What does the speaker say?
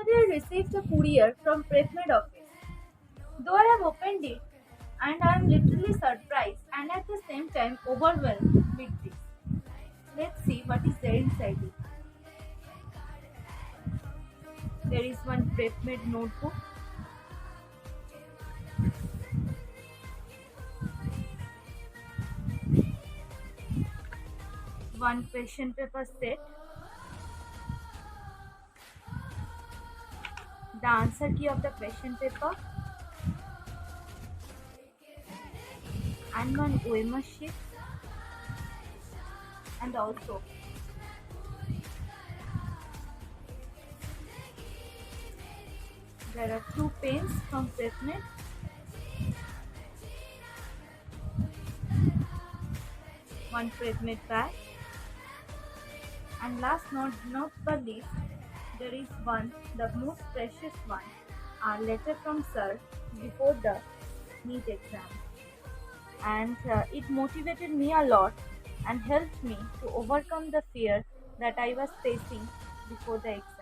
Yesterday I received a courier from PrepMed office. Though I have opened it and I am literally surprised and at the same time overwhelmed with this. Let's see what is there inside it. There is one PrepMed notebook, one question paper set, the answer key of the question paper, and one OMR sheet, and also there are two pens from PrepMed, one PrepMed bag, and last not the least, there is one, the most precious one, a letter from Sir before the NEET exam. And it motivated me a lot and helped me to overcome the fear that I was facing before the exam.